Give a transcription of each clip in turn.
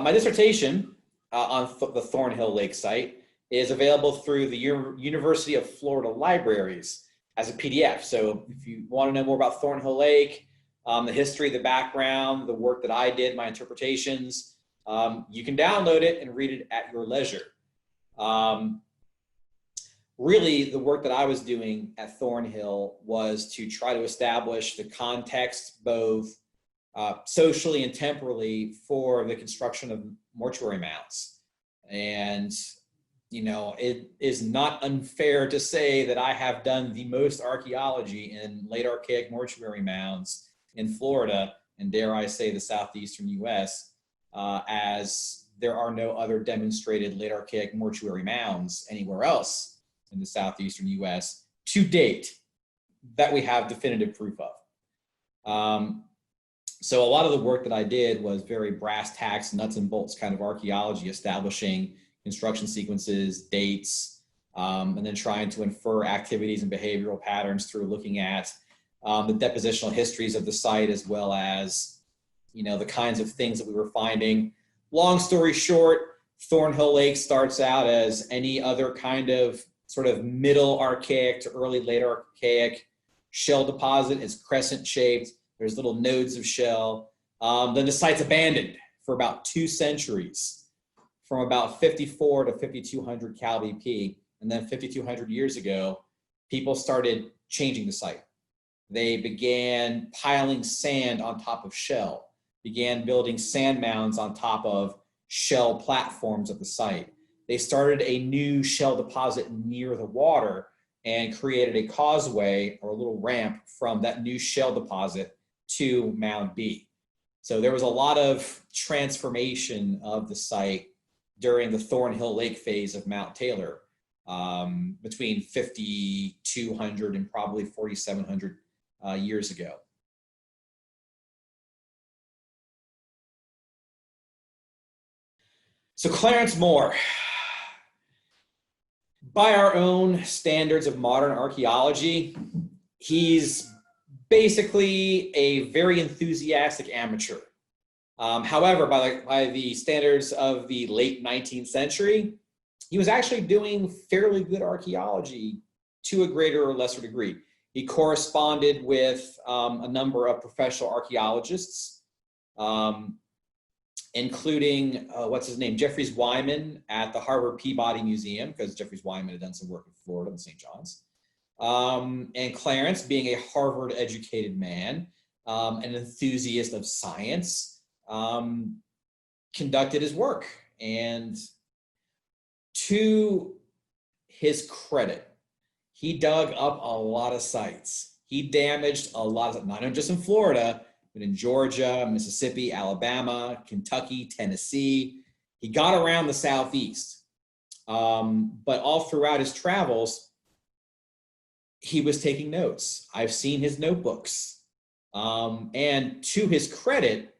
My dissertation on the Thornhill Lake site is available through the University of Florida libraries as a PDF. So if you want to know more about Thornhill Lake, the history, the background, the work that I did, my interpretations, you can download it and read it at your leisure. Really, the work that I was doing at Thornhill was to try to establish the context, both socially and temporally, for the construction of mortuary mounds. And, you know, it is not unfair to say that I have done the most archaeology in late archaic mortuary mounds in Florida, and dare I say the southeastern US, as there are no other demonstrated late archaic mortuary mounds anywhere else in the southeastern US to date that we have definitive proof of. So a lot of the work that I did was very brass tacks, nuts and bolts kind of archaeology, establishing construction sequences, dates, and then trying to infer activities and behavioral patterns through looking at the depositional histories of the site, as well as, you know, the kinds of things that we were finding. Long story short, Thornhill Lake starts out as any other kind of sort of middle archaic to early late archaic shell deposit. It's crescent shaped. There's little nodes of shell. Then the site's abandoned for about 2 centuries, from about 54 to 5200 Cal BP. And then 5200 years ago, people started changing the site. They began piling sand on top of shell, began building sand mounds on top of shell platforms at the site. They started a new shell deposit near the water and created a causeway or a little ramp from that new shell deposit to Mound B. So there was a lot of transformation of the site during the Thornhill Lake phase of Mount Taylor, between 5200 and probably 4700 years ago. So Clarence Moore, by our own standards of modern archaeology, he's basically a very enthusiastic amateur. However, by the standards of the late 19th century, he was actually doing fairly good archaeology to a greater or lesser degree. He corresponded with a number of professional archaeologists, including, what's his name, Jeffries Wyman at the Harvard Peabody Museum, because Jeffries Wyman had done some work in Florida and St. John's. And Clarence, being a Harvard-educated man, an enthusiast of science, conducted his work. And to his credit, he dug up a lot of sites. He damaged a lot of, not just in Florida, but in Georgia, Mississippi, Alabama, Kentucky, Tennessee. He got around the Southeast. But all throughout his travels, he was taking notes. I've seen his notebooks. And to his credit,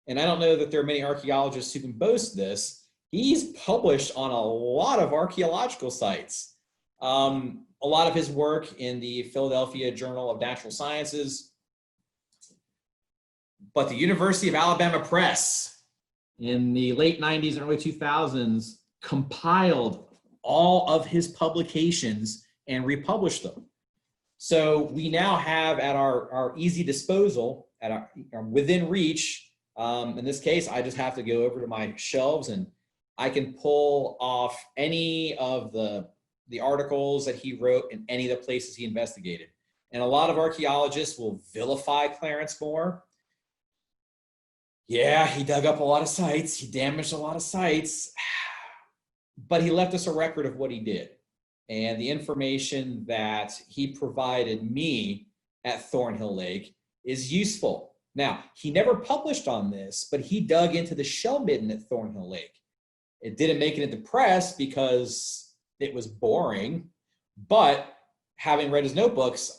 and I don't know that there are many archaeologists who can boast this, he's published on a lot of archaeological sites. A lot of his work in the Philadelphia Journal of Natural Sciences, but the University of Alabama Press in the late 90s and early 2000s compiled all of his publications and republished them. So we now have at our easy disposal, at our within reach, in this case, I just have to go over to my shelves and I can pull off any of the articles that he wrote in any of the places he investigated. And a lot of archaeologists will vilify Clarence Moore. Yeah, he dug up a lot of sites, he damaged a lot of sites, but he left us a record of what he did. And the information that he provided me at Thornhill Lake is useful. Now, he never published on this, but he dug into the shell midden at Thornhill Lake. It didn't make it into press because it was boring, but having read his notebooks,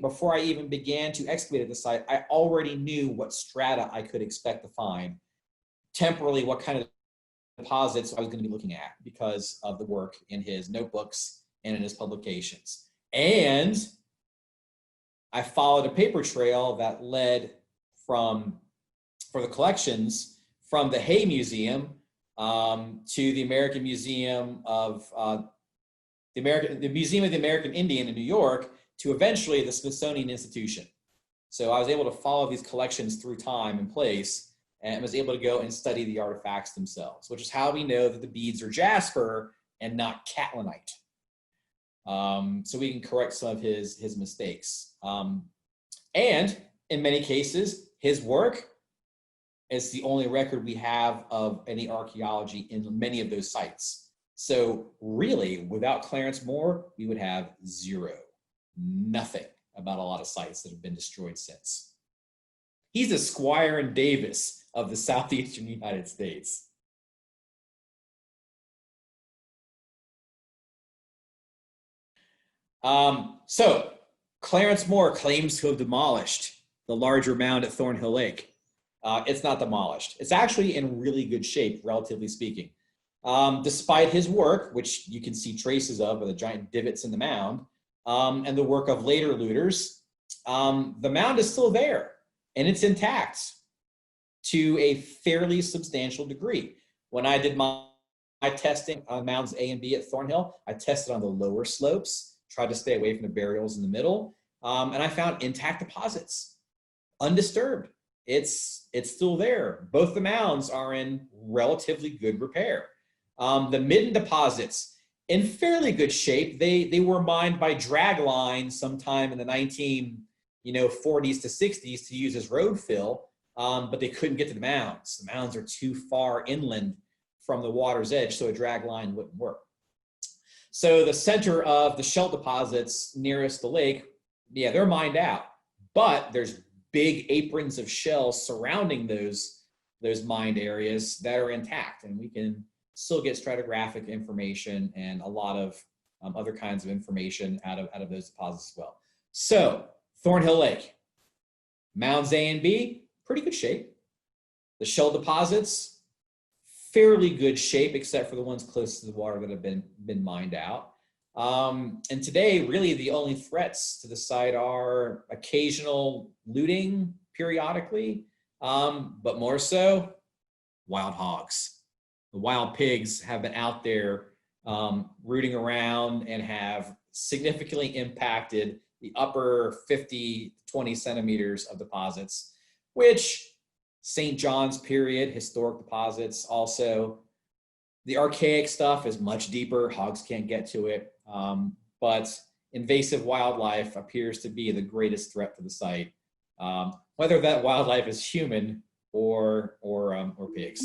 before I even began to excavate at the site, I already knew what strata I could expect to find, temporally what kind of deposits I was going to be looking at because of the work in his notebooks and in his publications. And I followed a paper trail that led for the collections from the Hay Museum to the American Museum of the Museum of the American Indian in New York to eventually the Smithsonian Institution. So I was able to follow these collections through time and place, and was able to go and study the artifacts themselves, which is how we know that the beads are jasper and not catlinite. So we can correct some of his mistakes. And in many cases, his work is the only record we have of any archaeology in many of those sites. So really, without Clarence Moore, we would have nothing about a lot of sites that have been destroyed since. He's the Squire and Davis of the southeastern United States. So Clarence Moore claims to have demolished the larger mound at Thornhill Lake. It's not demolished. It's actually in really good shape, relatively speaking. Despite his work, which you can see traces of the giant divots in the mound, and the work of later looters, the mound is still there and it's intact to a fairly substantial degree. When I did my testing on mounds A and B at Thornhill, I tested on the lower slopes, tried to stay away from the burials in the middle, and I found intact deposits, undisturbed. It's still there. Both the mounds are in relatively good repair. The midden deposits, in fairly good shape. They were mined by drag lines sometime in the 1940s to 60s to use as road fill, but they couldn't get to the mounds. The mounds are too far inland from the water's edge, so a drag line wouldn't work. So the center of the shell deposits nearest the lake, yeah, they're mined out, but there's big aprons of shells surrounding those mined areas that are intact, and we can still get stratigraphic information and a lot of other kinds of information out of those deposits as well. So Thornhill Lake, mounds A and B, pretty good shape. The shell deposits, fairly good shape, except for the ones close to the water that have been mined out. And today, really the only threats to the site are occasional looting periodically, but more so wild hogs. The wild pigs have been out there rooting around and have significantly impacted the upper 50, 20 centimeters of deposits, which St. John's period, historic deposits also. The archaic stuff is much deeper. Hogs can't get to it. But invasive wildlife appears to be the greatest threat to the site, whether that wildlife is human or pigs.